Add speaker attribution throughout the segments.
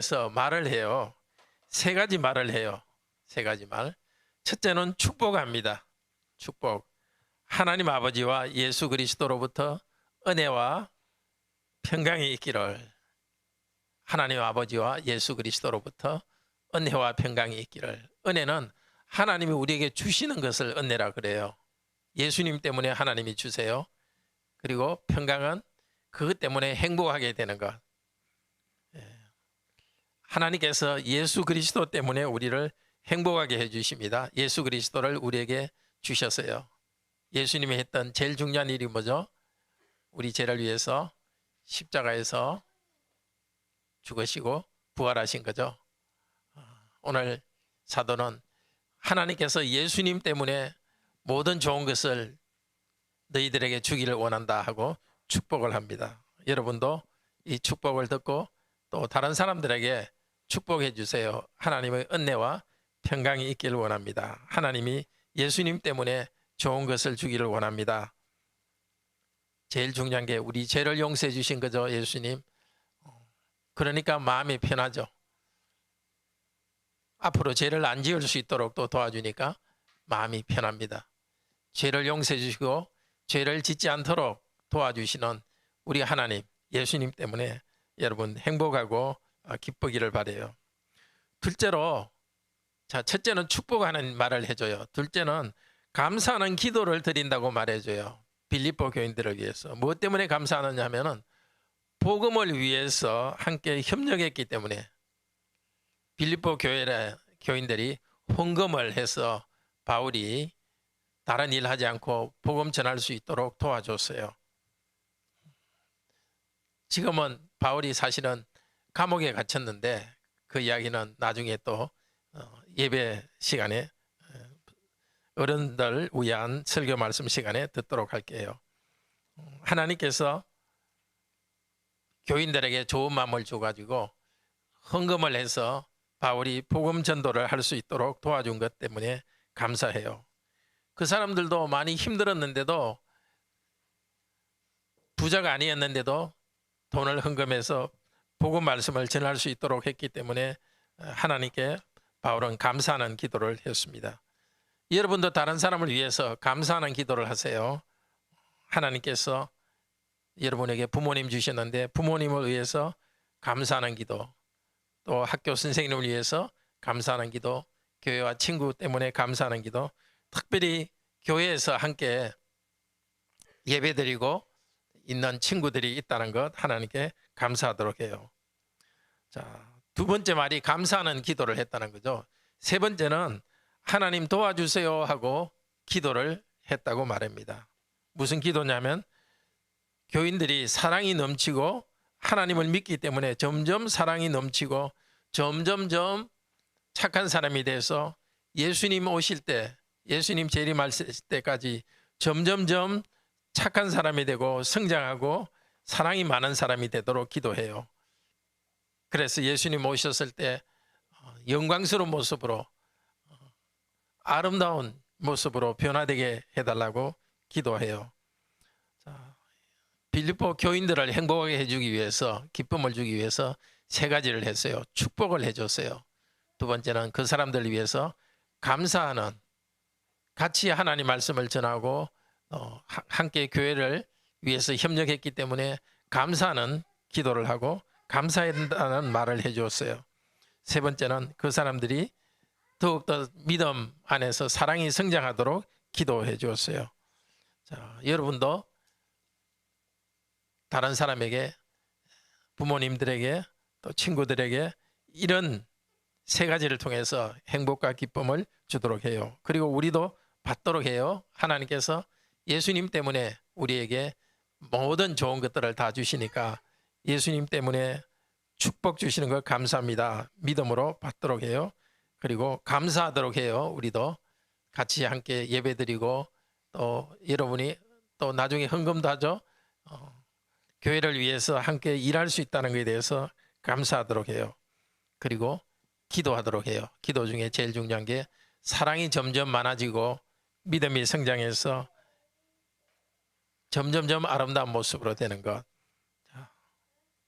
Speaker 1: 그래서 말을 해요. 세 가지 말을 해요. 세 가지 말. 첫째는 축복합니다. 축복. 하나님 아버지와 예수 그리스도로부터 은혜와 평강이 있기를. 하나님 아버지와 예수 그리스도로부터 은혜와 평강이 있기를. 은혜는 하나님이 우리에게 주시는 것을 은혜라 그래요. 예수님 때문에 하나님이 주세요. 그리고 평강은 그것 때문에 행복하게 되는 것. 하나님께서 예수 그리스도 때문에 우리를 행복하게 해주십니다. 예수 그리스도를 우리에게 주셨어요. 예수님이 했던 제일 중요한 일이 뭐죠? 우리 죄를 위해서 십자가에서 죽으시고 부활하신 거죠. 오늘 사도는 하나님께서 예수님 때문에 모든 좋은 것을 너희들에게 주기를 원한다 하고 축복을 합니다. 여러분도 이 축복을 듣고 또 다른 사람들에게 축복해 주세요. 하나님의 은혜와 평강이 있기를 원합니다. 하나님이 예수님 때문에 좋은 것을 주기를 원합니다. 제일 중요한 게 우리 죄를 용서해 주신 거죠, 예수님. 그러니까 마음이 편하죠. 앞으로 죄를 안 지을 수 있도록 또 도와주니까 마음이 편합니다. 죄를 용서해 주시고 죄를 짓지 않도록 도와주시는 우리 하나님, 예수님 때문에 여러분 행복하고 기쁘기를 바라요. 둘째로, 첫째는 축복하는 말을 해줘요. 둘째는 감사하는 기도를 드린다고 말해줘요. 빌립보 교인들을 위해서. 무엇 때문에 감사하느냐 하면은 복음을 위해서 함께 협력했기 때문에 빌립보 교인들이 헌금을 해서 바울이 다른 일 하지 않고 복음 전할 수 있도록 도와줬어요. 지금은 바울이 사실은 감옥에 갇혔는데 그 이야기는 나중에 또 예배 시간에 어른들 위한 설교 말씀 시간에 듣도록 할게요. 하나님께서 교인들에게 좋은 마음을 줘가지고 헌금을 해서 바울이 복음 전도를 할 수 있도록 도와준 것 때문에 감사해요. 그 사람들도 많이 힘들었는데도 부자가 아니었는데도 돈을 헌금해서 복음 말씀을 전할 수 있도록 했기 때문에 하나님께 바울은 감사하는 기도를 했습니다. 여러분도 다른 사람을 위해서 감사하는 기도를 하세요. 하나님께서 여러분에게 부모님 주셨는데 부모님을 위해서 감사하는 기도, 또 학교 선생님을 위해서 감사하는 기도, 교회와 친구 때문에 감사하는 기도, 특별히 교회에서 함께 예배드리고 있는 친구들이 있다는 것 하나님께 감사하도록 해요. 자, 두 번째 말이 감사하는 기도를 했다는 거죠. 세 번째는 하나님 도와주세요 하고 기도를 했다고 말합니다. 무슨 기도냐면 교인들이 사랑이 넘치고 하나님을 믿기 때문에 점점 사랑이 넘치고 점점점 착한 사람이 돼서 예수님 오실 때, 예수님 재림하실 때까지 점점점 착한 사람이 되고 성장하고 사랑이 많은 사람이 되도록 기도해요. 그래서 예수님 오셨을 때 영광스러운 모습으로 아름다운 모습으로 변화되게 해달라고 기도해요. 빌립보 교인들을 행복하게 해주기 위해서, 기쁨을 주기 위해서 세 가지를 했어요. 축복을 해줬어요. 두 번째는 그 사람들을 위해서 감사하는, 같이 하나님 말씀을 전하고 함께 교회를 위해서 협력했기 때문에 감사하는 기도를 하고 감사한다는 말을 해주었어요. 세 번째는 그 사람들이 더욱더 믿음 안에서 사랑이 성장하도록 기도해 주었어요. 자, 여러분도 다른 사람에게, 부모님들에게, 또 친구들에게 이런 세 가지를 통해서 행복과 기쁨을 주도록 해요. 그리고 우리도 받도록 해요. 하나님께서 예수님 때문에 우리에게 모든 좋은 것들을 다 주시니까 예수님 때문에 축복 주시는 것 감사합니다. 믿음으로 받도록 해요. 그리고 감사하도록 해요. 우리도 같이 함께 예배드리고 또 여러분이 또 나중에 헌금도 하죠. 교회를 위해서 함께 일할 수 있다는 것에 대해서 감사하도록 해요. 그리고 기도하도록 해요. 기도 중에 제일 중요한 게 사랑이 점점 많아지고 믿음이 성장해서 점점점 아름다운 모습으로 되는 것.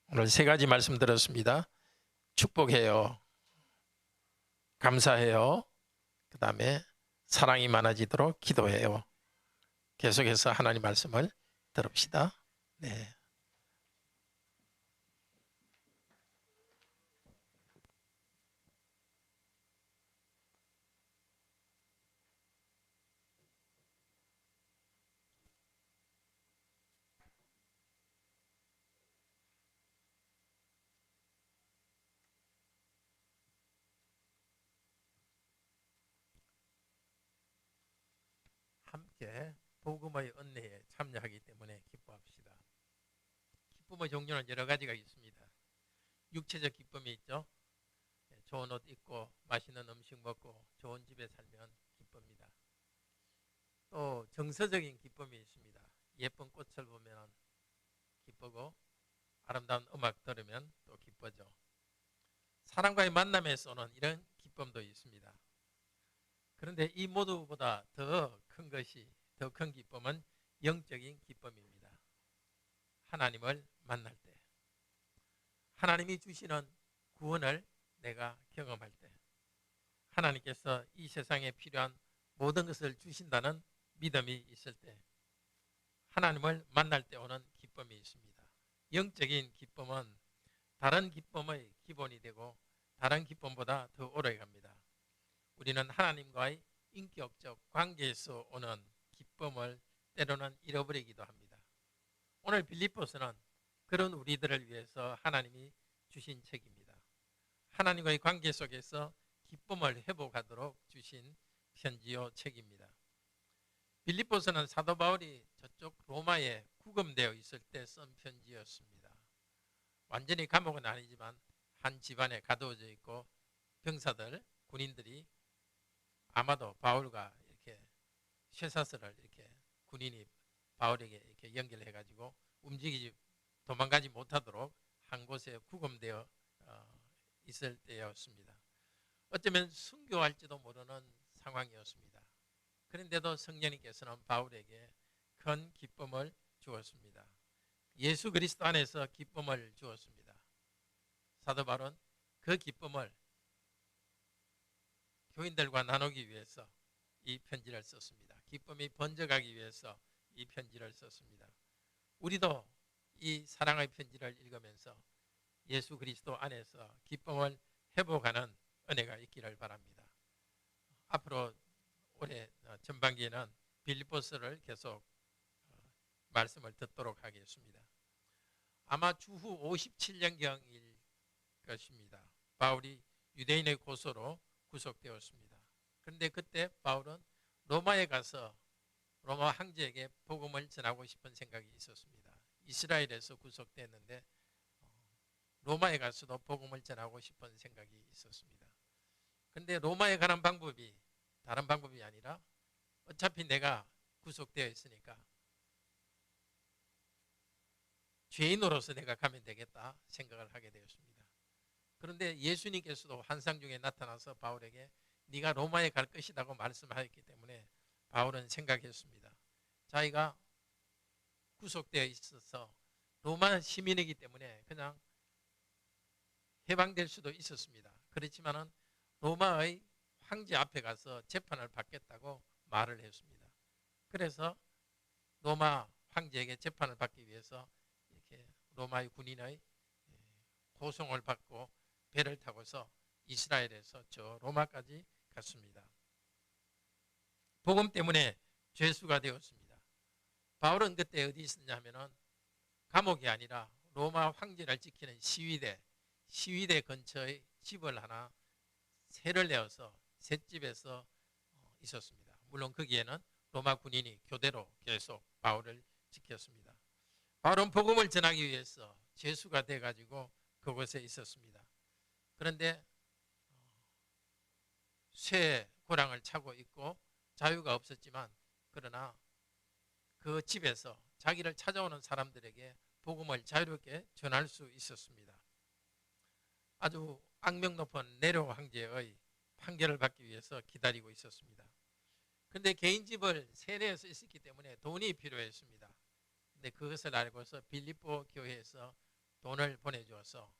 Speaker 1: 오늘 세 가지 말씀 들었습니다. 축복해요. 감사해요. 그 다음에 사랑이 많아지도록 기도해요. 계속해서 하나님 말씀을 들읍시다. 네. 함께 복음의 은혜에 참여하기 때문에 기뻐합시다. 기쁨의 종류는 여러 가지가 있습니다. 육체적 기쁨이 있죠. 좋은 옷 입고 맛있는 음식 먹고 좋은 집에 살면 기쁩니다. 또 정서적인 기쁨이 있습니다. 예쁜 꽃을 보면 기쁘고 아름다운 음악 들으면 또 기쁘죠. 사람과의 만남에서 오는 이런 기쁨도 있습니다. 그런데 이 모두보다 더 큰 것이, 더 큰 기쁨은 영적인 기쁨입니다. 하나님을 만날 때, 하나님이 주시는 구원을 내가 경험할 때, 하나님께서 이 세상에 필요한 모든 것을 주신다는 믿음이 있을 때, 하나님을 만날 때 오는 기쁨이 있습니다. 영적인 기쁨은 다른 기쁨의 기본이 되고 다른 기쁨보다 더 오래 갑니다. 우리는 하나님과의 인격적 관계에서 오는 기쁨을 때로는 잃어버리기도 합니다. 오늘 빌립보서는 그런 우리들을 위해서 하나님이 주신 책입니다. 하나님과의 관계 속에서 기쁨을 회복하도록 주신 편지요 책입니다. 빌립보서는 사도 바울이 저쪽 로마에 구금되어 있을 때 쓴 편지였습니다. 완전히 감옥은 아니지만 한 집안에 가두어져 있고 병사들, 군인들이 아마도 바울과 이렇게 쇠사슬을 이렇게 군인이 바울에게 이렇게 연결해 가지고 도망가지 못하도록 한 곳에 구금되어 있을 때였습니다. 어쩌면 순교할지도 모르는 상황이었습니다. 그런데도 성령님께서는 바울에게 큰 기쁨을 주었습니다. 예수 그리스도 안에서 기쁨을 주었습니다. 사도 바울은 그 기쁨을 교인들과 나누기 위해서 이 편지를 썼습니다. 기쁨이 번져가기 위해서 이 편지를 썼습니다. 우리도 이 사랑의 편지를 읽으면서 예수 그리스도 안에서 기쁨을 회복하는 은혜가 있기를 바랍니다. 앞으로 올해 전반기에는 빌립보서를 계속 말씀을 듣도록 하겠습니다. 아마 주후 57년경일 것입니다. 바울이 유대인의 고소로 구속되었습니다. 그런데 그때 바울은 로마에 가서 로마 황제에게 복음을 전하고 싶은 생각이 있었습니다. 이스라엘에서 구속됐는데 로마에 가서도 복음을 전하고 싶은 생각이 있었습니다. 그런데 로마에 가는 방법이 다른 방법이 아니라 어차피 내가 구속되어 있으니까 죄인으로서 내가 가면 되겠다 생각을 하게 되었습니다. 그런데 예수님께서도 환상 중에 나타나서 바울에게 네가 로마에 갈 것이라고 말씀하셨기 때문에 바울은 생각했습니다. 자기가 구속되어 있어서 로마 시민이기 때문에 그냥 해방될 수도 있었습니다. 그렇지만은 로마의 황제 앞에 가서 재판을 받겠다고 말을 했습니다. 그래서 로마 황제에게 재판을 받기 위해서 이렇게 로마의 군인의 호송을 받고 배를 타고서 이스라엘에서 저 로마까지 갔습니다. 복음 때문에 죄수가 되었습니다. 바울은 그때 어디 있었냐 하면은 감옥이 아니라 로마 황제를 지키는 시위대 근처의 집을 하나 세를 내어서 셋집에서 있었습니다. 물론 거기에는 로마 군인이 교대로 계속 바울을 지켰습니다. 바울은 복음을 전하기 위해서 죄수가 돼가지고 그곳에 있었습니다. 그런데 쇠 고랑을 차고 있고 자유가 없었지만 그러나 그 집에서 자기를 찾아오는 사람들에게 복음을 자유롭게 전할 수 있었습니다. 아주 악명 높은 네로 황제의 판결을 받기 위해서 기다리고 있었습니다. 그런데 개인 집을 세례해서 있었기 때문에 돈이 필요했습니다. 근데 그것을 알고서 빌립보 교회에서 돈을 보내주어서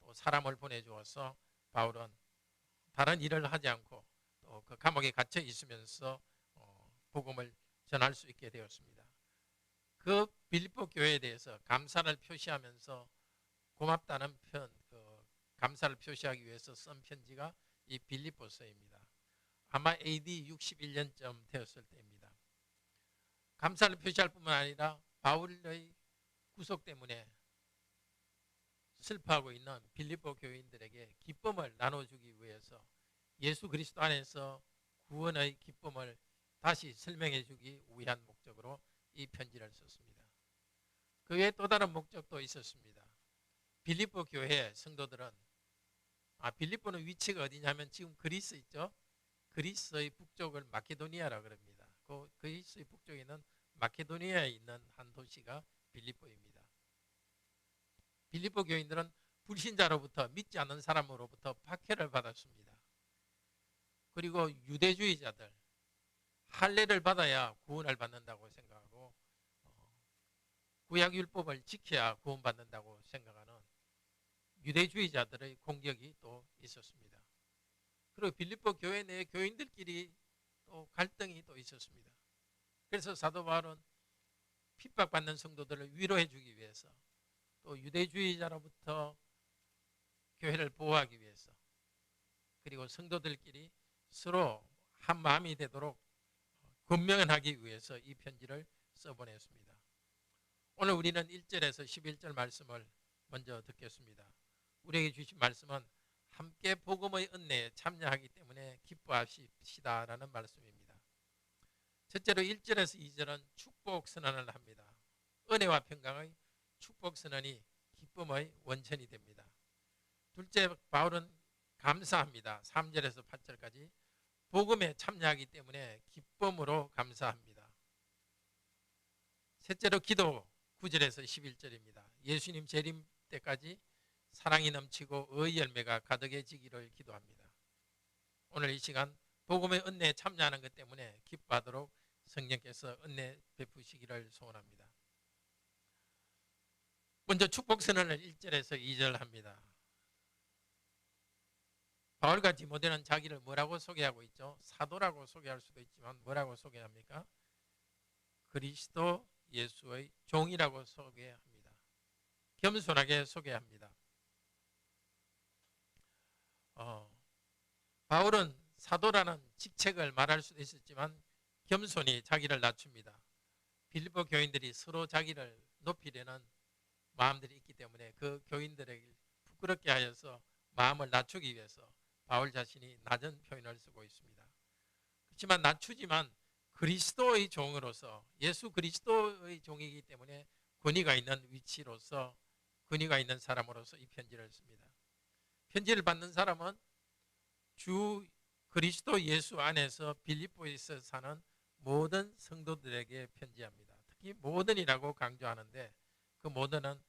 Speaker 1: 또 사람을 보내주어서 바울은 다른 일을 하지 않고 또 그 감옥에 갇혀 있으면서 복음을 전할 수 있게 되었습니다. 그 빌립보 교회에 대해서 감사를 표시하면서 고맙다는 감사를 표시하기 위해서 쓴 편지가 이 빌립보서입니다. 아마 AD 61년쯤 되었을 때입니다. 감사를 표시할 뿐만 아니라 바울의 구속 때문에 슬퍼하고 있는 빌립보 교인들에게 기쁨을 나눠주기 위해서 예수 그리스도 안에서 구원의 기쁨을 다시 설명해 주기 위한 목적으로 이 편지를 썼습니다. 그 외에 또 다른 목적도 있었습니다. 빌립보 교회 성도들은 빌립보는 위치가 어디냐면 지금 그리스 있죠. 그리스의 북쪽을 마케도니아라고 합니다. 그 그리스의 북쪽에 있는 마케도니아에 있는 한 도시가 빌립보입니다. 빌립보 교인들은 불신자로부터 믿지 않는 사람으로부터 박해를 받았습니다. 그리고 유대주의자들 할례를 받아야 구원을 받는다고 생각하고 구약율법을 지켜야 구원받는다고 생각하는 유대주의자들의 공격이 또 있었습니다. 그리고 빌립보 교회 내 교인들끼리 또 갈등이 또 있었습니다. 그래서 사도 바울은 핍박받는 성도들을 위로해 주기 위해서 또 유대주의자로부터 교회를 보호하기 위해서 그리고 성도들끼리 서로 한 마음이 되도록 권면하기 위해서 이 편지를 써보냈습니다. 오늘 우리는 1절에서 11절 말씀을 먼저 듣겠습니다. 우리에게 주신 말씀은 함께 복음의 은혜에 참여하기 때문에 기뻐하십시다라는 말씀입니다. 첫째로 1절에서 2절은 축복 선언을 합니다. 은혜와 평강의 축복 선언이 기쁨의 원천이 됩니다. 둘째, 바울은 감사합니다. 3절에서 8절까지 복음에 참여하기 때문에 기쁨으로 감사합니다. 셋째로 기도 9절에서 11절입니다. 예수님 재림 때까지 사랑이 넘치고 의의 열매가 가득해지기를 기도합니다. 오늘 이 시간 복음의 은혜에 참여하는 것 때문에 기뻐하도록 성령께서 은혜 베푸시기를 소원합니다. 먼저 축복 선언을 1절에서 2절 합니다. 바울과 디모데는 자기를 뭐라고 소개하고 있죠? 사도라고 소개할 수도 있지만 뭐라고 소개합니까? 그리스도 예수의 종이라고 소개합니다. 겸손하게 소개합니다. 바울은 사도라는 직책을 말할 수도 있었지만 겸손히 자기를 낮춥니다. 빌립보 교인들이 서로 자기를 높이려는 마음들이 있기 때문에 그 교인들에게 부끄럽게 하여서 마음을 낮추기 위해서 바울 자신이 낮은 표현을 쓰고 있습니다. 그렇지만 낮추지만 그리스도의 종으로서 예수 그리스도의 종이기 때문에 권위가 있는 위치로서 권위가 있는 사람으로서 이 편지를 씁니다. 편지를 받는 사람은 주 그리스도 예수 안에서 빌립보에서 사는 모든 성도들에게 편지합니다. 특히 모든이라고 강조하는데 그 모든은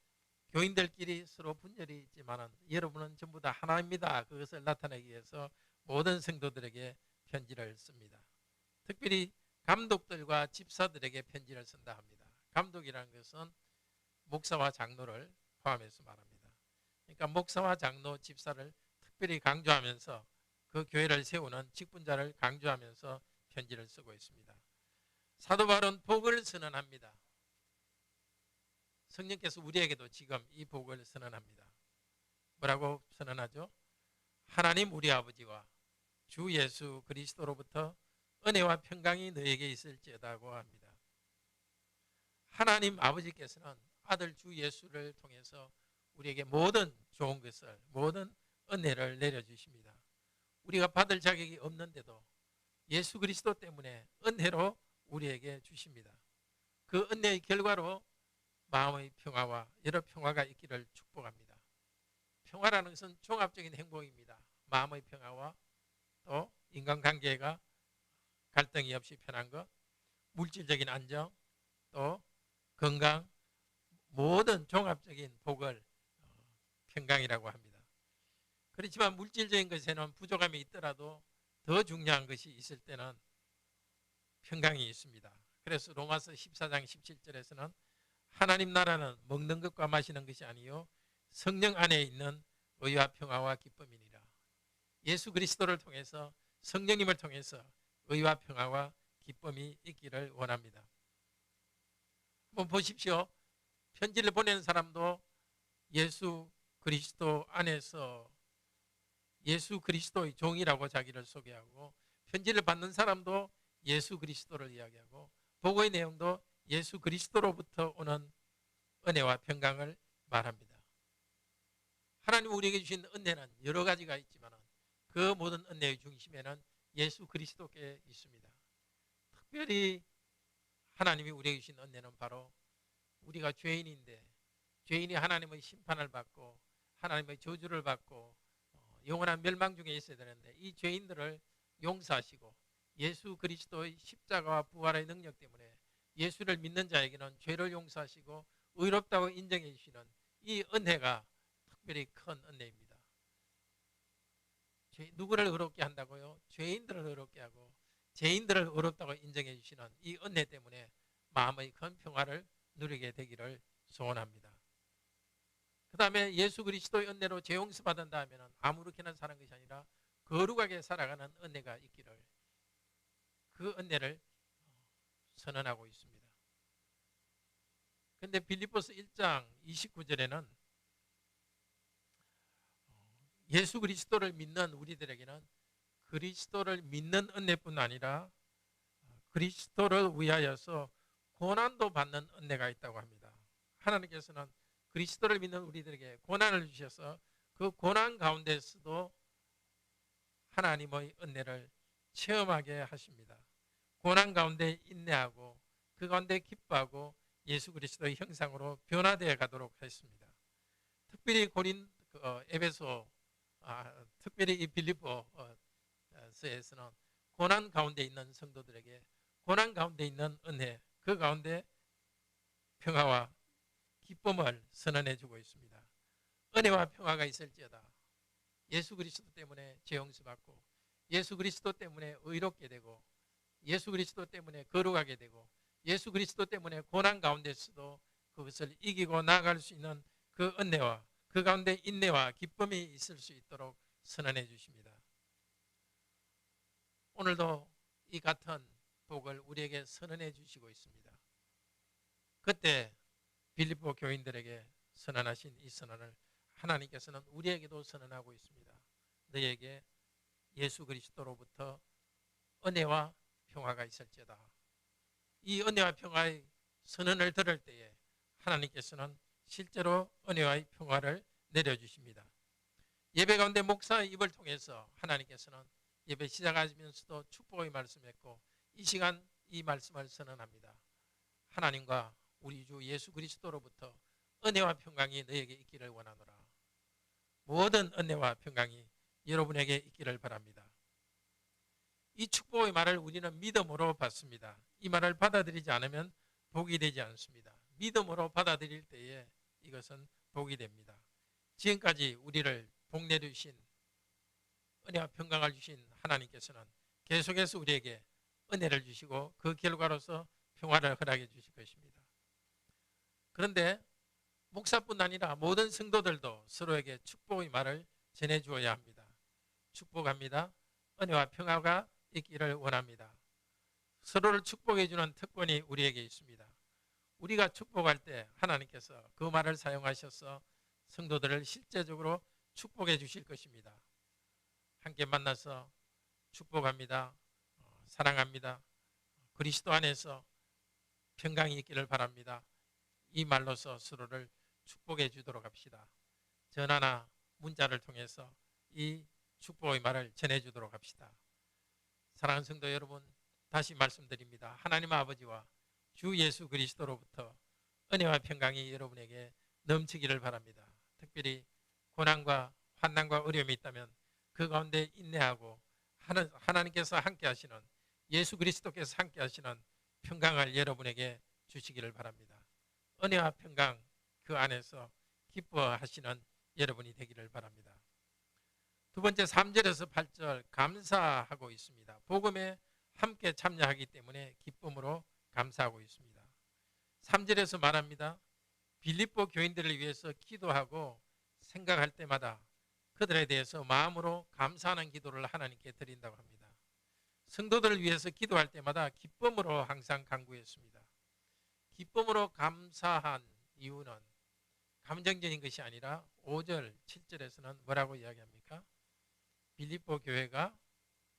Speaker 1: 교인들끼리 서로 분열이 있지만 여러분은 전부 다 하나입니다. 그것을 나타내기 위해서 모든 성도들에게 편지를 씁니다. 특별히 감독들과 집사들에게 편지를 쓴다 합니다. 감독이라는 것은 목사와 장로를 포함해서 말합니다. 그러니까 목사와 장로, 집사를 특별히 강조하면서 그 교회를 세우는 직분자를 강조하면서 편지를 쓰고 있습니다. 사도 바울은 복을 선언합니다. 성령께서 우리에게도 지금 이 복을 선언합니다. 뭐라고 선언하죠? 하나님 우리 아버지와 주 예수 그리스도로부터 은혜와 평강이 너에게 있을지어다고 합니다. 하나님 아버지께서는 아들 주 예수를 통해서 우리에게 모든 좋은 것을, 모든 은혜를 내려주십니다. 우리가 받을 자격이 없는데도 예수 그리스도 때문에 은혜로 우리에게 주십니다. 그 은혜의 결과로 마음의 평화와 여러 평화가 있기를 축복합니다. 평화라는 것은 종합적인 행복입니다. 마음의 평화와 또 인간관계가 갈등이 없이 편한 것, 물질적인 안정, 또 건강, 모든 종합적인 복을 평강이라고 합니다. 그렇지만 물질적인 것에는 부족함이 있더라도 더 중요한 것이 있을 때는 평강이 있습니다. 그래서 로마서 14장 17절에서는 하나님 나라는 먹는 것과 마시는 것이 아니요 성령 안에 있는 의와 평화와 기쁨이니라. 예수 그리스도를 통해서, 성령님을 통해서 의와 평화와 기쁨이 있기를 원합니다. 한번 보십시오. 편지를 보내는 사람도 예수 그리스도 안에서 예수 그리스도의 종이라고 자기를 소개하고, 편지를 받는 사람도 예수 그리스도를 이야기하고, 보고의 내용도 예수 그리스도로부터 오는 은혜와 평강을 말합니다. 하나님 우리에게 주신 은혜는 여러 가지가 있지만 그 모든 은혜의 중심에는 예수 그리스도께 있습니다. 특별히 하나님이 우리에게 주신 은혜는 바로 우리가 죄인인데, 죄인이 하나님의 심판을 받고 하나님의 저주를 받고 영원한 멸망 중에 있어야 되는데, 이 죄인들을 용서하시고 예수 그리스도의 십자가와 부활의 능력 때문에 예수를 믿는 자에게는 죄를 용서하시고 의롭다고 인정해 주시는 이 은혜가 특별히 큰 은혜입니다. 누구를 의롭게 한다고요? 죄인들을 의롭게 하고 죄인들을 의롭다고 인정해 주시는 이 은혜 때문에 마음의 큰 평화를 누리게 되기를 소원합니다. 그 다음에 예수 그리스도의 은혜로 죄 용서 받은다 하면 아무렇게나 사는 것이 아니라 거룩하게 살아가는 은혜가 있기를, 그 은혜를 선언하고 있습니다. 그런데 빌립보서 1장 29절에는 예수 그리스도를 믿는 우리들에게는 그리스도를 믿는 은혜뿐 아니라 그리스도를 위하여서 고난도 받는 은혜가 있다고 합니다. 하나님께서는 그리스도를 믿는 우리들에게 고난을 주셔서 그 고난 가운데서도 하나님의 은혜를 체험하게 하십니다. 고난 가운데 인내하고 그 가운데 기뻐하고 예수 그리스도의 형상으로 변화되어 가도록 했습니다. 특별히 에베소, 특별히 이 빌립보서에서는 고난 가운데 있는 성도들에게 고난 가운데 있는 은혜, 그 가운데 평화와 기쁨을 선언해 주고 있습니다. 은혜와 평화가 있을지어다. 예수 그리스도 때문에 죄 용서받고 예수 그리스도 때문에 의롭게 되고 예수 그리스도 때문에 거룩하게 되고 예수 그리스도 때문에 고난 가운데서도 그것을 이기고 나아갈 수 있는 그 은혜와 그 가운데 인내와 기쁨이 있을 수 있도록 선언해 주십니다. 오늘도 이 같은 복을 우리에게 선언해 주시고 있습니다. 그때 빌립보 교인들에게 선언하신 이 선언을 하나님께서는 우리에게도 선언하고 있습니다. 너희에게 예수 그리스도로부터 은혜와 평화가 있을지어다. 이 은혜와 평화의 선언을 들을 때에 하나님께서는 실제로 은혜와 평화를 내려주십니다. 예배 가운데 목사의 입을 통해서 하나님께서는 예배 시작하시면서도 축복의 말씀했고, 이 시간 이 말씀을 선언합니다. 하나님과 우리 주 예수 그리스도로부터 은혜와 평강이 너에게 있기를 원하노라. 모든 은혜와 평강이 여러분에게 있기를 바랍니다. 이 축복의 말을 우리는 믿음으로 받습니다. 이 말을 받아들이지 않으면 복이 되지 않습니다. 믿음으로 받아들일 때에 이것은 복이 됩니다. 지금까지 우리를 복 내주신, 은혜와 평강을 주신 하나님께서는 계속해서 우리에게 은혜를 주시고 그 결과로서 평화를 허락해 주실 것입니다. 그런데 목사뿐 아니라 모든 성도들도 서로에게 축복의 말을 전해주어야 합니다. 축복합니다. 은혜와 평화가 있기를 원합니다. 서로를 축복해 주는 특권이 우리에게 있습니다. 우리가 축복할 때 하나님께서 그 말을 사용하셔서 성도들을 실제적으로 축복해 주실 것입니다. 함께 만나서 축복합니다. 사랑합니다. 그리스도 안에서 평강이 있기를 바랍니다. 이 말로서 서로를 축복해 주도록 합시다. 전화나 문자를 통해서 이 축복의 말을 전해 주도록 합시다. 사랑하는 성도 여러분, 다시 말씀드립니다. 하나님 아버지와 주 예수 그리스도로부터 은혜와 평강이 여러분에게 넘치기를 바랍니다. 특별히 고난과 환난과 어려움이 있다면 그 가운데 인내하고 하나님께서 함께 하시는, 예수 그리스도께서 함께 하시는 평강을 여러분에게 주시기를 바랍니다. 은혜와 평강 그 안에서 기뻐하시는 여러분이 되기를 바랍니다. 두 번째 3절에서 8절 감사하고 있습니다. 복음에 함께 참여하기 때문에 기쁨으로 감사하고 있습니다. 3절에서 말합니다. 빌립보 교인들을 위해서 기도하고 생각할 때마다 그들에 대해서 마음으로 감사하는 기도를 하나님께 드린다고 합니다. 성도들을 위해서 기도할 때마다 기쁨으로 항상 간구했습니다. 기쁨으로 감사한 이유는 감정적인 것이 아니라 5절, 7절에서는 뭐라고 이야기합니까? 빌립보 교회가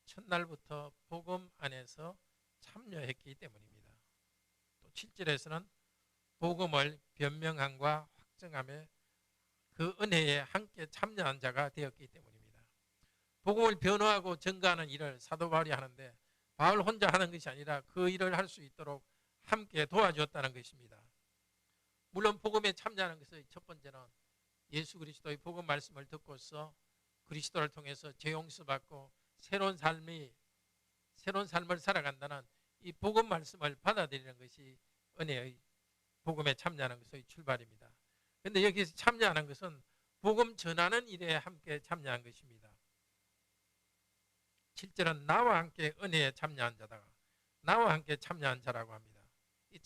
Speaker 1: 첫날부터 복음 안에서 참여했기 때문입니다. 또 7절에서는 복음을 변명함과 확증함에 그 은혜에 함께 참여한 자가 되었기 때문입니다. 복음을 변호하고 증거하는 일을 사도 바울이 하는데 바울 혼자 하는 것이 아니라 그 일을 할 수 있도록 함께 도와주었다는 것입니다. 물론 복음에 참여하는 것의 첫 번째는 예수 그리스도의 복음 말씀을 듣고서 그리스도를 통해서 죄 용서받고 새로운 삶을 살아간다는 이 복음 말씀을 받아들이는 것이 은혜의 복음에 참여하는 것의 출발입니다. 그런데 여기서 참여하는 것은 복음 전하는 일에 함께 참여한 것입니다. 7절은 나와 함께 은혜에 참여한 자다. 나와 함께 참여한 자라고 합니다. 이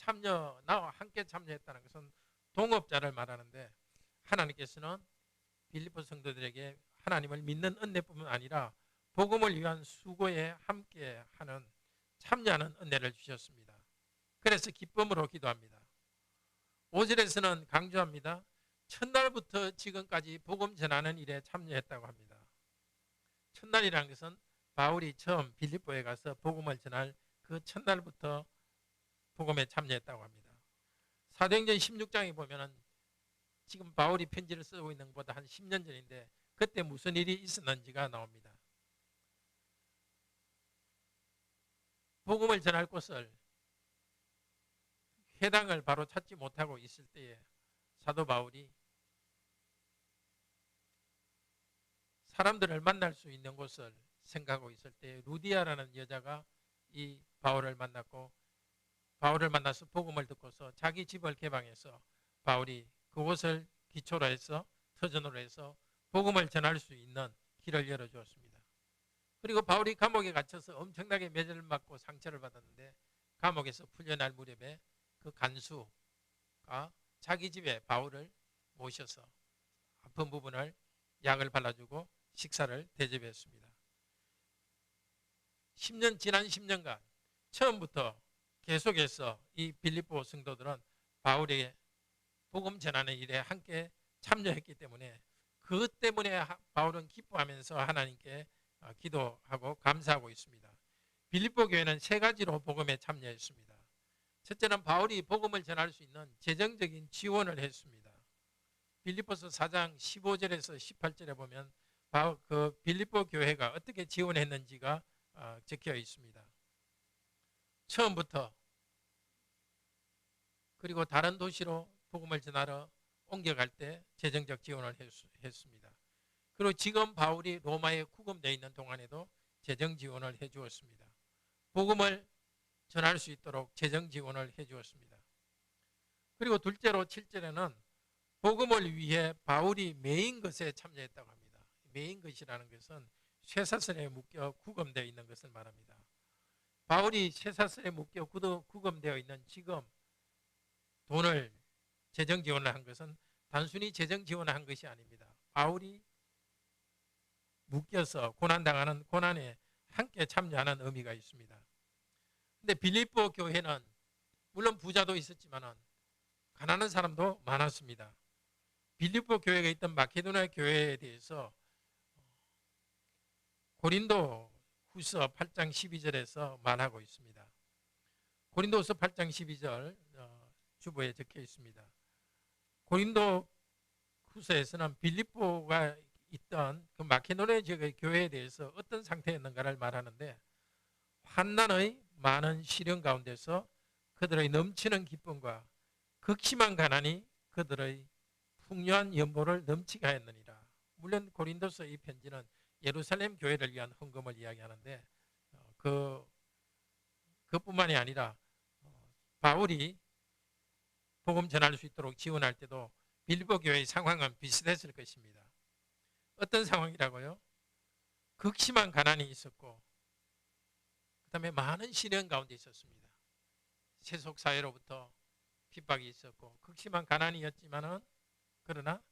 Speaker 1: 나와 함께 참여했다는 것은 동업자를 말하는데 하나님께서는 빌립보 성도들에게 하나님을 믿는 은혜뿐만 아니라 복음을 위한 수고에 함께하는 참여하는 은혜를 주셨습니다. 그래서 기쁨으로 기도합니다. 5절에서는 강조합니다. 첫날부터 지금까지 복음 전하는 일에 참여했다고 합니다. 첫날이라는 것은 바울이 처음 빌립보에 가서 복음을 전할 그 첫날부터 복음에 참여했다고 합니다. 사도행전 16장에 보면은 지금 바울이 편지를 쓰고 있는 것보다 한 10년 전인데 그때 무슨 일이 있었는지가 나옵니다. 복음을 전할 곳을 회당을 바로 찾지 못하고 있을 때에 사도 바울이 사람들을 만날 수 있는 곳을 생각하고 있을 때 루디아라는 여자가 이 바울을 만났고 바울을 만나서 복음을 듣고서 자기 집을 개방해서 바울이 그곳을 기초로 해서 터전으로 해서 복음을 전할 수 있는 길을 열어주었습니다. 그리고 바울이 감옥에 갇혀서 엄청나게 매질을 맞고 상처를 받았는데 감옥에서 풀려날 무렵에 그 간수가 자기 집에 바울을 모셔서 아픈 부분을 약을 발라주고 식사를 대접했습니다. 지난 10년간 처음부터 계속해서 이 빌립보 성도들은 바울에게 복음 전하는 일에 함께 참여했기 때문에 그것 때문에 바울은 기뻐하면서 하나님께 기도하고 감사하고 있습니다. 빌립보 교회는 세 가지로 복음에 참여했습니다. 첫째는 바울이 복음을 전할 수 있는 재정적인 지원을 했습니다. 빌립보서 4장 15절에서 18절에 보면 그 빌립보 교회가 어떻게 지원했는지가 적혀 있습니다. 처음부터 그리고 다른 도시로 복음을 전하러 옮겨갈 때 재정적 지원을 했습니다. 그리고 지금 바울이 로마에 구금되어 있는 동안에도 재정 지원을 해주었습니다. 복음을 전할 수 있도록 재정 지원을 해주었습니다. 그리고 둘째로 7절에는 복음을 위해 바울이 매인 것에 참여했다고 합니다. 매인 것이라는 것은 쇠사슬에 묶여 구금되어 있는 것을 말합니다. 바울이 쇠사슬에 묶여 구금되어 있는 지금 돈을 재정 지원을 한 것은 단순히 재정 지원을 한 것이 아닙니다. 바울이 묶여서 고난당하는 고난에 함께 참여하는 의미가 있습니다. 근데 빌립보 교회는 물론 부자도 있었지만 가난한 사람도 많았습니다. 빌립보 교회가 있던 마케도니아 교회에 대해서 고린도 후서 8장 12절에서 말하고 있습니다. 고린도 후서 8장 12절 주보에 적혀 있습니다. 고린도 후서에서는 빌립보가 있던 그 마케도니아 지역의 교회에 대해서 어떤 상태였는가를 말하는데 환난의 많은 시련 가운데서 그들의 넘치는 기쁨과 극심한 가난이 그들의 풍요한 연보를 넘치게 하였느니라. 물론 고린도서 이 편지는 예루살렘 교회를 위한 헌금을 이야기하는데 그뿐만이 아니라 바울이 복음 전할 수 있도록 지원할 때도 빌립보 교회의 상황은 비슷했을 것입니다. 어떤 상황이라고요? 극심한 가난이 있었고 그 다음에 많은 시련 가운데 있었습니다. 세속 사회로부터 핍박이 있었고 극심한 가난이었지만은 그러나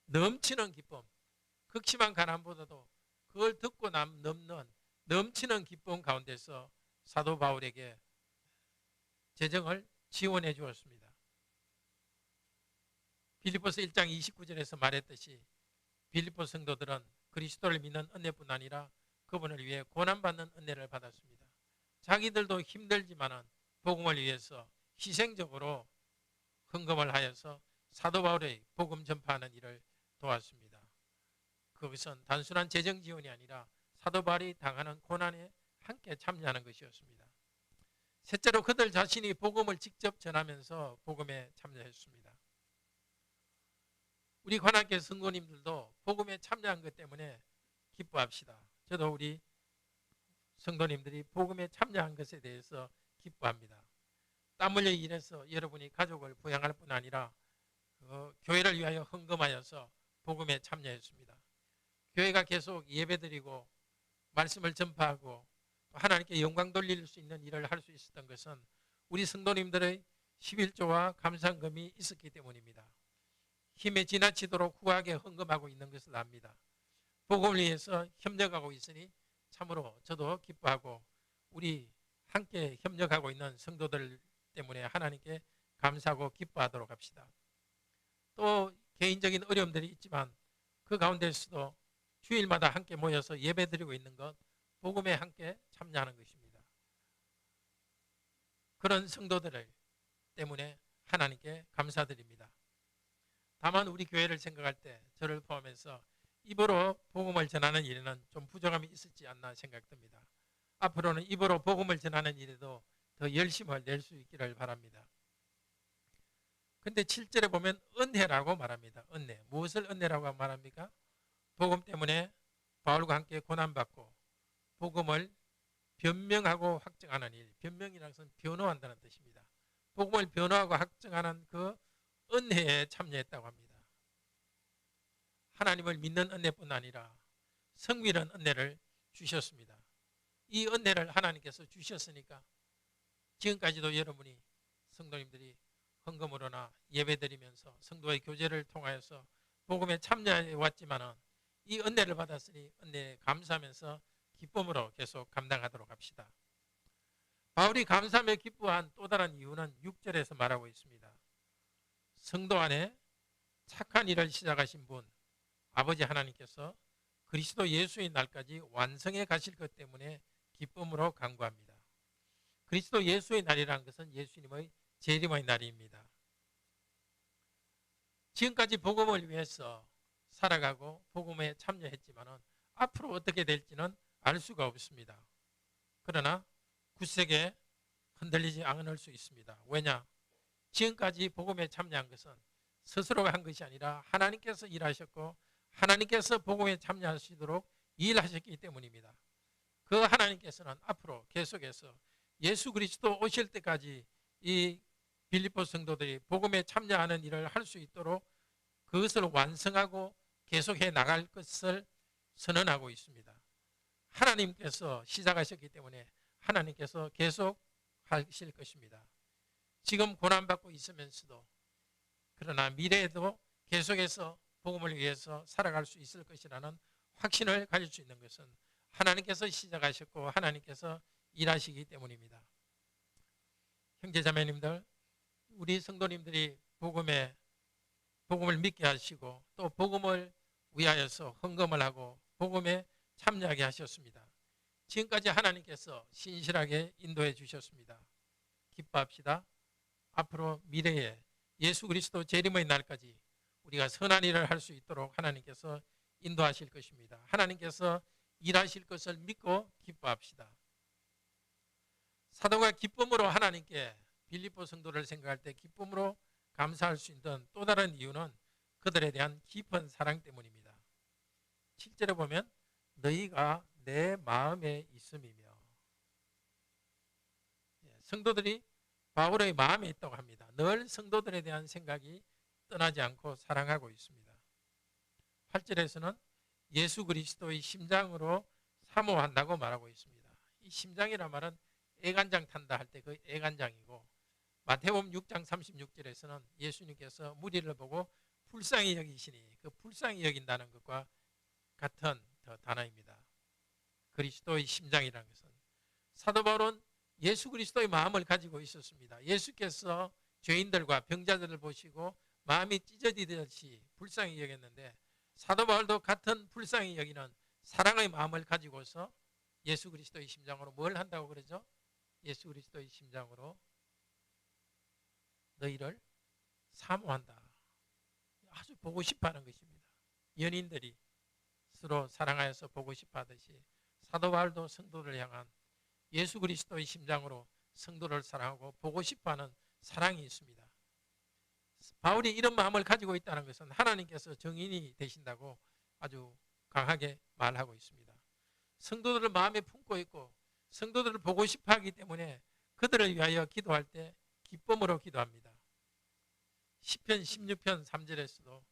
Speaker 1: 넘치는 기쁨, 극심한 가난보다도 그걸 듣고 넘치는 기쁨 가운데서 사도 바울에게 재정을 지원해 주었습니다. 빌립보서 1장 29절에서 말했듯이 빌립보 성도들은 그리스도를 믿는 은혜뿐 아니라 그분을 위해 고난받는 은혜를 받았습니다. 자기들도 힘들지만은 복음을 위해서 희생적으로 헌금을 하여서 사도 바울의 복음 전파하는 일을 도왔습니다. 그것은 단순한 재정 지원이 아니라 사도 바울이 당하는 고난에 함께 참여하는 것이었습니다. 셋째로 그들 자신이 복음을 직접 전하면서 복음에 참여했습니다. 우리 관악교 성도님들도 복음에 참여한 것 때문에 기뻐합시다. 저도 우리 성도님들이 복음에 참여한 것에 대해서 기뻐합니다. 땀 흘려 일해서 여러분이 가족을 부양할 뿐 아니라 교회를 위하여 헌금하여서 복음에 참여했습니다. 교회가 계속 예배드리고 말씀을 전파하고 하나님께 영광 돌릴 수 있는 일을 할 수 있었던 것은 우리 성도님들의 11조와 감사헌금이 있었기 때문입니다. 힘에 지나치도록 후하게 헌금하고 있는 것을 압니다. 복음을 위해서 협력하고 있으니 참으로 저도 기뻐하고 우리 함께 협력하고 있는 성도들 때문에 하나님께 감사하고 기뻐하도록 합시다. 또 개인적인 어려움들이 있지만 그 가운데서도 주일마다 함께 모여서 예배드리고 있는 것, 복음에 함께 참여하는 것입니다. 그런 성도들 때문에 하나님께 감사드립니다. 다만 우리 교회를 생각할 때 저를 포함해서 입으로 복음을 전하는 일에는 좀 부족함이 있었지 않나 생각됩니다. 앞으로는 입으로 복음을 전하는 일에도 더 열심을 낼 수 있기를 바랍니다. 근데 7절에 보면 은혜라고 말합니다. 은혜. 무엇을 은혜라고 말합니까? 복음 때문에 바울과 함께 고난받고 복음을 변명하고 확증하는 일. 변명이라는 것은 변호한다는 뜻입니다. 복음을 변호하고 확증하는 그 은혜에 참여했다고 합니다. 하나님을 믿는 은혜뿐 아니라 성밀한 은혜를 주셨습니다. 이 은혜를 하나님께서 주셨으니까 지금까지도 여러분이 성도님들이 헌금으로나 예배드리면서 성도의 교제를 통하여서 복음에 참여해 왔지만은 이 은혜를 받았으니 은혜에 감사하면서 기쁨으로 계속 감당하도록 합시다. 바울이 감사하며 기뻐한 또 다른 이유는 6절에서 말하고 있습니다. 성도 안에 착한 일을 시작하신 분 아버지 하나님께서 그리스도 예수의 날까지 완성해 가실 것 때문에 기쁨으로 간구합니다. 그리스도 예수의 날이라는 것은 예수님의 재림의 날입니다. 지금까지 복음을 위해서 살아가고 복음에 참여했지만 앞으로 어떻게 될지는 알 수가 없습니다. 그러나 굳세게 흔들리지 않을 수 있습니다. 왜냐? 지금까지 복음에 참여한 것은 스스로가 한 것이 아니라 하나님께서 일하셨고 하나님께서 복음에 참여하시도록 일하셨기 때문입니다. 그 하나님께서는 앞으로 계속해서 예수 그리스도 오실 때까지 이 빌립보 성도들이 복음에 참여하는 일을 할 수 있도록 그것을 완성하고 계속해 나갈 것을 선언하고 있습니다. 하나님께서 시작하셨기 때문에 하나님께서 계속 하실 것입니다. 지금 고난받고 있으면서도 그러나 미래에도 계속해서 복음을 위해서 살아갈 수 있을 것이라는 확신을 가질 수 있는 것은 하나님께서 시작하셨고 하나님께서 일하시기 때문입니다. 형제자매님들, 우리 성도님들이 복음을 믿게 하시고 또 복음을 위하여서 헌금을 하고 복음에 참여하게 하셨습니다. 지금까지 하나님께서 신실하게 인도해 주셨습니다. 기뻐합시다. 앞으로 미래에 예수 그리스도 재림의 날까지 우리가 선한 일을 할 수 있도록 하나님께서 인도하실 것입니다. 하나님께서 일하실 것을 믿고 기뻐합시다. 사도가 기쁨으로 하나님께 빌립보 성도를 생각할 때 기쁨으로 감사할 수 있는 또 다른 이유는 그들에 대한 깊은 사랑 때문입니다. 7절에 보면 너희가 내 마음에 있음이며, 성도들이 바울의 마음에 있다고 합니다. 늘 성도들에 대한 생각이 떠나지 않고 사랑하고 있습니다. 8절에서는 예수 그리스도의 심장으로 사모한다고 말하고 있습니다. 이 심장이란 말은 애간장 탄다 할 때 그 애간장이고, 마태복음 6장 36절에서는 예수님께서 무리를 보고 불쌍히 여기시니 그 불쌍히 여긴다는 것과 같은 단어입니다. 그리스도의 심장이라는 것은 사도 바울은 예수 그리스도의 마음을 가지고 있었습니다. 예수께서 죄인들과 병자들을 보시고 마음이 찢어지듯이 불쌍히 여겼는데 사도 바울도 같은 불쌍히 여기는 사랑의 마음을 가지고서 예수 그리스도의 심장으로 뭘 한다고 그러죠? 예수 그리스도의 심장으로 너희를 사모한다. 아주 보고 싶어하는 것입니다. 연인들이 서로 사랑하여서 보고 싶어하듯이 사도 바울도 성도를 향한 예수 그리스도의 심장으로 성도를 사랑하고 보고 싶어하는 사랑이 있습니다. 바울이 이런 마음을 가지고 있다는 것은 하나님께서 정인이 되신다고 아주 강하게 말하고 있습니다. 성도들을 마음에 품고 있고 성도들을 보고 싶어하기 때문에 그들을 위하여 기도할 때 기쁨으로 기도합니다. 시편 16편 3절에서도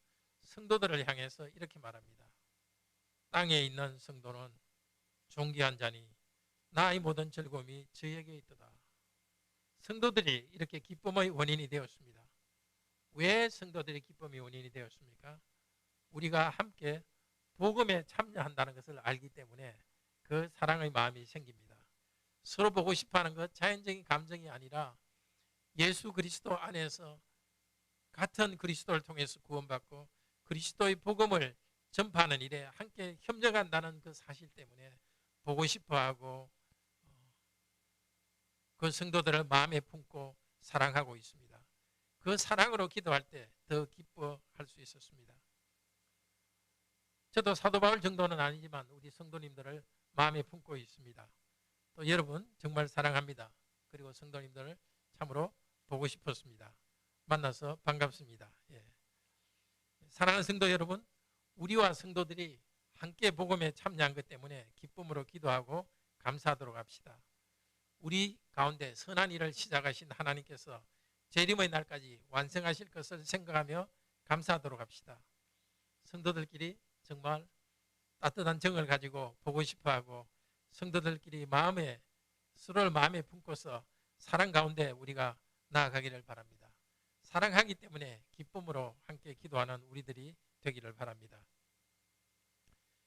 Speaker 1: 성도들을 향해서 이렇게 말합니다. 땅에 있는 성도는 존귀한 자니 나의 모든 즐거움이 저에게 있도다. 성도들이 이렇게 기쁨의 원인이 되었습니다. 왜 성도들이 기쁨의 원인이 되었습니까? 우리가 함께 복음에 참여한다는 것을 알기 때문에 그 사랑의 마음이 생깁니다. 서로 보고 싶어하는 것 자연적인 감정이 아니라 예수 그리스도 안에서 같은 그리스도를 통해서 구원받고 그리스도의 복음을 전파하는 일에 함께 협력한다는 그 사실 때문에 보고 싶어하고 그 성도들을 마음에 품고 사랑하고 있습니다. 그 사랑으로 기도할 때 더 기뻐할 수 있었습니다. 저도 사도 바울 정도는 아니지만 우리 성도님들을 마음에 품고 있습니다. 또 여러분 정말 사랑합니다. 그리고 성도님들을 참으로 보고 싶었습니다. 만나서 반갑습니다. 예. 사랑하는 성도 여러분, 우리와 성도들이 함께 복음에 참여한 것 때문에 기쁨으로 기도하고 감사하도록 합시다. 우리 가운데 선한 일을 시작하신 하나님께서 재림의 날까지 완성하실 것을 생각하며 감사하도록 합시다. 성도들끼리 정말 따뜻한 정을 가지고 보고 싶어하고 성도들끼리 서로를 마음에 품고서 사랑 가운데 우리가 나아가기를 바랍니다. 사랑하기 때문에 기쁨으로 함께 기도하는 우리들이 되기를 바랍니다.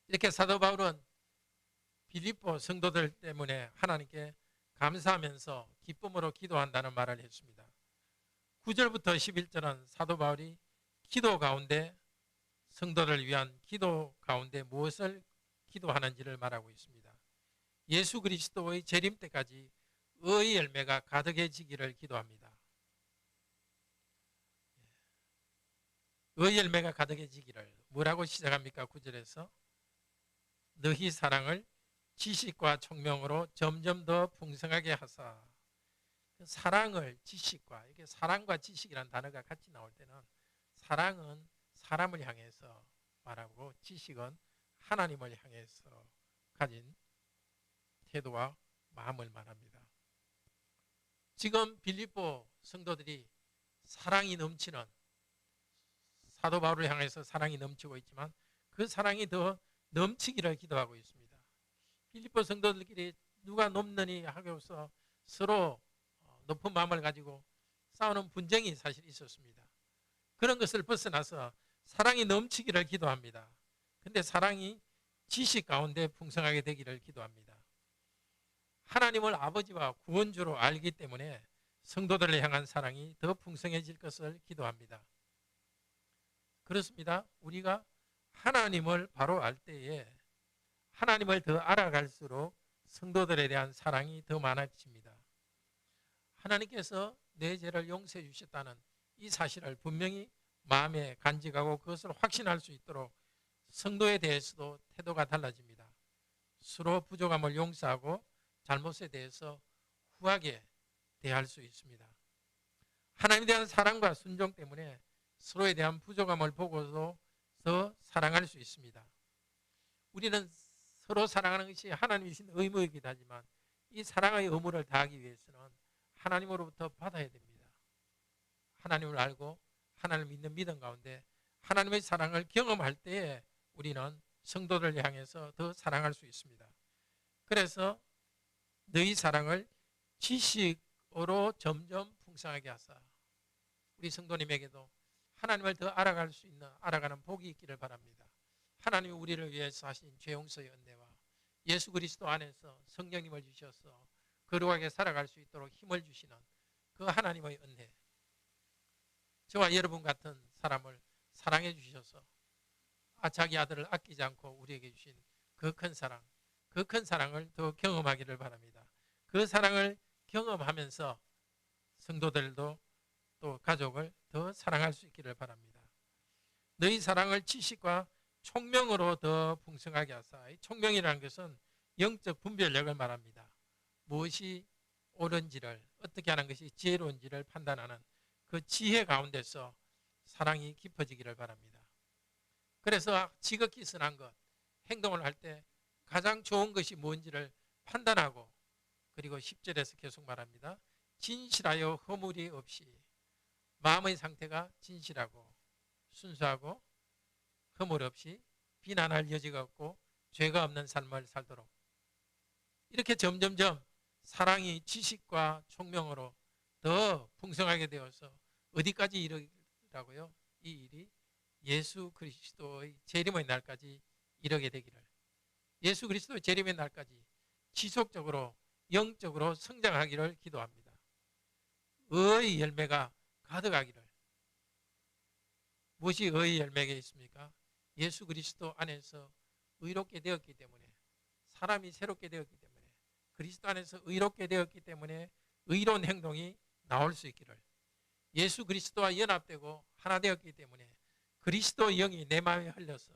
Speaker 1: 이렇게 사도 바울은 빌립보 성도들 때문에 하나님께 감사하면서 기쁨으로 기도한다는 말을 했습니다. 9절부터 11절은 사도 바울이 기도 가운데 성도를 위한 기도 가운데 무엇을 기도하는지를 말하고 있습니다. 예수 그리스도의 재림 때까지 의의 열매가 가득해지기를 기도합니다. 의의 열매가 가득해지기를 뭐라고 시작합니까? 9절에서 너희 사랑을 지식과 총명으로 점점 더 풍성하게 하사. 사랑을 지식과, 이게 사랑과 지식이라는 단어가 같이 나올 때는 사랑은 사람을 향해서 말하고 지식은 하나님을 향해서 가진 태도와 마음을 말합니다. 지금 빌립보 성도들이 사랑이 넘치는, 사도 바울을 향해서 사랑이 넘치고 있지만 그 사랑이 더 넘치기를 기도하고 있습니다. 빌립보 성도들끼리 누가 높느니 하고서 서로 높은 마음을 가지고 싸우는 분쟁이 사실 있었습니다. 그런 것을 벗어나서 사랑이 넘치기를 기도합니다. 근데 사랑이 지식 가운데 풍성하게 되기를 기도합니다. 하나님을 아버지와 구원주로 알기 때문에 성도들을 향한 사랑이 더 풍성해질 것을 기도합니다. 그렇습니다. 우리가 하나님을 바로 알 때에 하나님을 더 알아갈수록 성도들에 대한 사랑이 더 많아집니다. 하나님께서 내 죄를 용서해 주셨다는 이 사실을 분명히 마음에 간직하고 그것을 확신할 수 있도록 성도에 대해서도 태도가 달라집니다. 서로 부족함을 용서하고 잘못에 대해서 후하게 대할 수 있습니다. 하나님에 대한 사랑과 순종 때문에 서로에 대한 부족함을 보고도 더 사랑할 수 있습니다. 우리는 서로 사랑하는 것이 하나님이 주신 의무이기도 하지만 이 사랑의 의무를 다하기 위해서는 하나님으로부터 받아야 됩니다. 하나님을 알고 하나님을 믿는 믿음 가운데 하나님의 사랑을 경험할 때에 우리는 성도를 향해서 더 사랑할 수 있습니다. 그래서 너희 사랑을 지식으로 점점 풍성하게 하사. 우리 성도님에게도 하나님을 더 알아갈 수 있는, 알아가는 복이 있기를 바랍니다. 하나님이 우리를 위해서 하신 죄 용서의 은혜와 예수 그리스도 안에서 성령님을 주셔서 거룩하게 살아갈 수 있도록 힘을 주시는 그 하나님의 은혜, 저와 여러분 같은 사람을 사랑해 주셔서 자기 아들을 아끼지 않고 우리에게 주신 그 큰 사랑, 그 큰 사랑을 더 경험하기를 바랍니다. 그 사랑을 경험하면서 성도들도 또 가족을 더 사랑할 수 있기를 바랍니다. 너희 사랑을 지식과 총명으로 더 풍성하게 하사. 총명이라는 것은 영적 분별력을 말합니다. 무엇이 옳은지를, 어떻게 하는 것이 지혜로운지를 판단하는 그 지혜 가운데서 사랑이 깊어지기를 바랍니다. 그래서 지극히 선한 것, 행동을 할 때 가장 좋은 것이 뭔지를 판단하고, 그리고 10절에서 계속 말합니다. 진실하여 허물이 없이, 마음의 상태가 진실하고 순수하고 허물 없이 비난할 여지가 없고 죄가 없는 삶을 살도록, 이렇게 점점점 사랑이 지식과 총명으로 더 풍성하게 되어서 어디까지 이르라고요? 이 일이 예수 그리스도의 재림의 날까지 이르게 되기를, 예수 그리스도의 재림의 날까지 지속적으로 영적으로 성장하기를 기도합니다. 의의 열매가 가득하기를. 무엇이 의의 열매가 있습니까? 예수 그리스도 안에서 의롭게 되었기 때문에, 사람이 새롭게 되었기 때문에, 그리스도 안에서 의롭게 되었기 때문에 의로운 행동이 나올 수 있기를, 예수 그리스도와 연합되고 하나 되었기 때문에 그리스도의 영이 내 마음에 흘러서,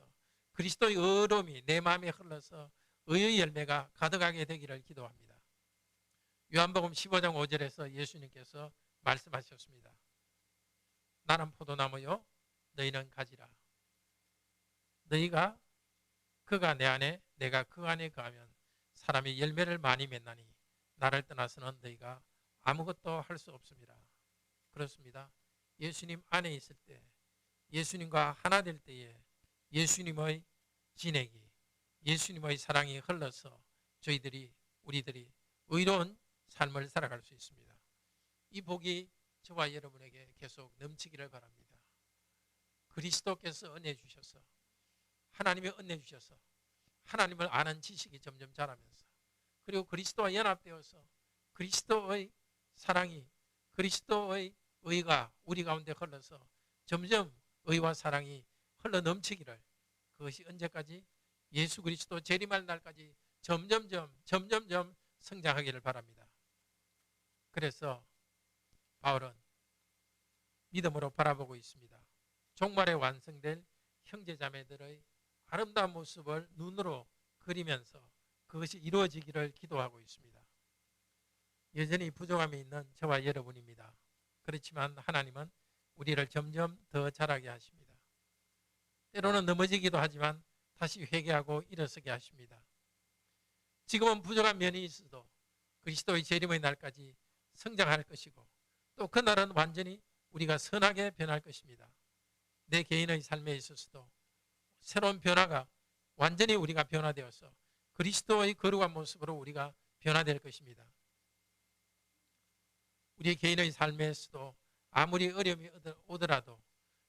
Speaker 1: 그리스도의 의로움이 내 마음에 흘러서 의의 열매가 가득하게 되기를 기도합니다. 요한복음 15장 5절에서 예수님께서 말씀하셨습니다. 나는 포도나무요 너희는 가지라. 너희가 그가 내 안에 내가 그 안에 거하면 사람이 열매를 많이 맺나니 나를 떠나서는 너희가 아무것도 할 수 없습니다. 그렇습니다. 예수님 안에 있을 때, 예수님과 하나 될 때에 예수님의 진액이, 예수님의 사랑이 흘러서 우리들이 의로운 삶을 살아갈 수 있습니다. 이 복이 저와 여러분에게 계속 넘치기를 바랍니다. 그리스도께서 은혜 주셔서, 하나님이 은혜 주셔서 하나님을 아는 지식이 점점 자라면서, 그리고 그리스도와 연합되어서 그리스도의 사랑이, 그리스도의 의가 우리 가운데 흘러서 점점 의와 사랑이 흘러 넘치기를, 그것이 언제까지? 예수 그리스도 재림할 날까지 점점점 성장하기를 바랍니다. 그래서 바울은 믿음으로 바라보고 있습니다. 종말에 완성될 형제자매들의 아름다운 모습을 눈으로 그리면서 그것이 이루어지기를 기도하고 있습니다. 여전히 부족함이 있는 저와 여러분입니다. 그렇지만 하나님은 우리를 점점 더 자라게 하십니다. 때로는 넘어지기도 하지만 다시 회개하고 일어서게 하십니다. 지금은 부족한 면이 있어도 그리스도의 재림의 날까지 성장할 것이고, 또 그날은 완전히 우리가 선하게 변할 것입니다. 내 개인의 삶에 있어서도 새로운 변화가, 완전히 우리가 변화되어서 그리스도의 거룩한 모습으로 우리가 변화될 것입니다. 우리 개인의 삶에서도 아무리 어려움이 오더라도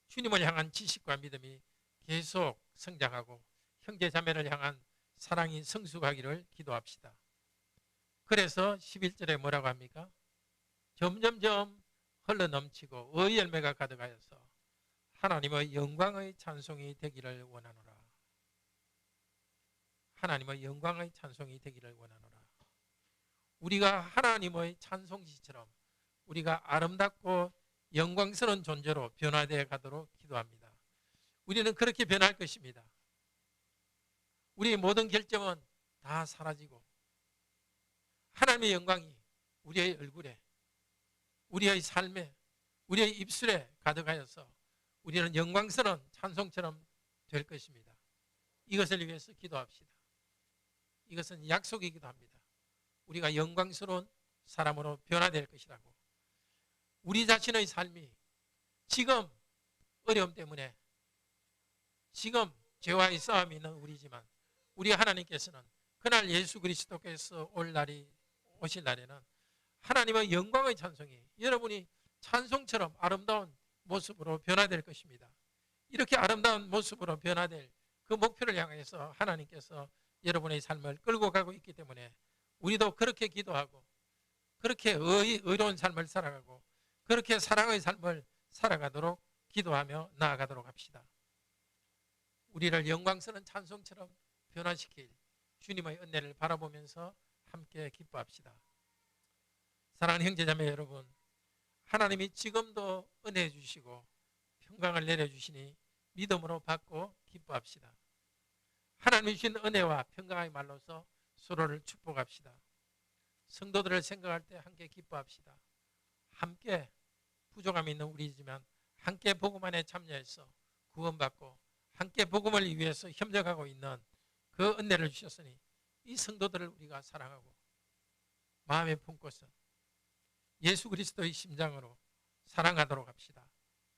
Speaker 1: 주님을 향한 지식과 믿음이 계속 성장하고 형제 자매를 향한 사랑이 성숙하기를 기도합시다. 그래서 11절에 뭐라고 합니까? 점점점 흘러넘치고 의의 열매가 가득하여서 하나님의 영광의 찬송이 되기를 원하노라. 하나님의 영광의 찬송이 되기를 원하노라. 우리가 하나님의 찬송시처럼 우리가 아름답고 영광스러운 존재로 변화되어 가도록 기도합니다. 우리는 그렇게 변할 것입니다. 우리의 모든 결점은 다 사라지고 하나님의 영광이 우리의 얼굴에, 우리의 삶에, 우리의 입술에 가득하여서 우리는 영광스러운 찬송처럼 될 것입니다. 이것을 위해서 기도합시다. 이것은 약속이기도 합니다. 우리가 영광스러운 사람으로 변화될 것이라고. 우리 자신의 삶이 지금 어려움 때문에, 지금 죄와의 싸움이 있는 우리지만, 우리 하나님께서는 그날 예수 그리스도께서 오실 날에는 하나님의 영광의 찬송이 여러분이 찬송처럼 아름다운 모습으로 변화될 것입니다. 이렇게 아름다운 모습으로 변화될 그 목표를 향해서 하나님께서 여러분의 삶을 끌고 가고 있기 때문에 우리도 그렇게 기도하고 그렇게 의로운 삶을 살아가고 그렇게 사랑의 삶을 살아가도록 기도하며 나아가도록 합시다. 우리를 영광스러운 찬송처럼 변화시킬 주님의 은혜를 바라보면서 함께 기뻐합시다. 사랑하는 형제자매 여러분, 하나님이 지금도 은혜 주시고 평강을 내려주시니 믿음으로 받고 기뻐합시다. 하나님이 주신 은혜와 평강의 말로서 서로를 축복합시다. 성도들을 생각할 때 함께 기뻐합시다. 함께 부족함이 있는 우리지만 함께 복음 안에 참여해서 구원받고 함께 복음을 위해서 협력하고 있는 그 은혜를 주셨으니 이 성도들을 우리가 사랑하고 마음에 품고서 예수 그리스도의 심장으로 사랑하도록 합시다.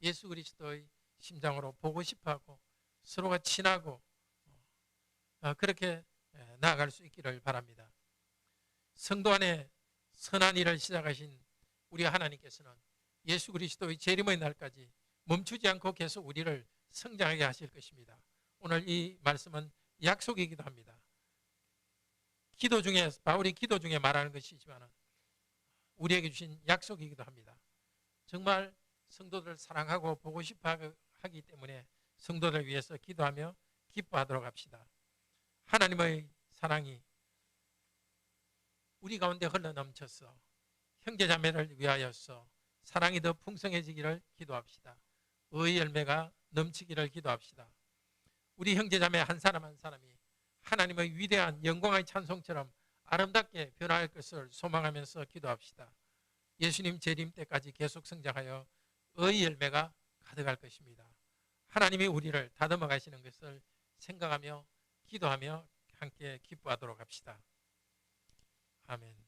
Speaker 1: 예수 그리스도의 심장으로 보고 싶어하고 서로가 친하고 그렇게 나아갈 수 있기를 바랍니다. 성도 안에 선한 일을 시작하신 우리 하나님께서는 예수 그리스도의 재림의 날까지 멈추지 않고 계속 우리를 성장하게 하실 것입니다. 오늘 이 말씀은 약속이기도 합니다. 기도 중에 바울이 기도 중에 말하는 것이지만 우리에게 주신 약속이기도 합니다. 정말 성도들을 사랑하고 보고 싶어 하기 때문에 성도들을 위해서 기도하며 기뻐하도록 합시다. 하나님의 사랑이 우리 가운데 흘러넘쳐서 형제자매를 위하여서 사랑이 더 풍성해지기를 기도합시다. 의의 열매가 넘치기를 기도합시다. 우리 형제자매 한 사람 한 사람이 하나님의 위대한 영광의 찬송처럼 아름답게 변화할 것을 소망하면서 기도합시다. 예수님 재림 때까지 계속 성장하여 의의 열매가 가득할 것입니다. 하나님이 우리를 다듬어 가시는 것을 생각하며 기도하며 함께 기뻐하도록 합시다. 아멘.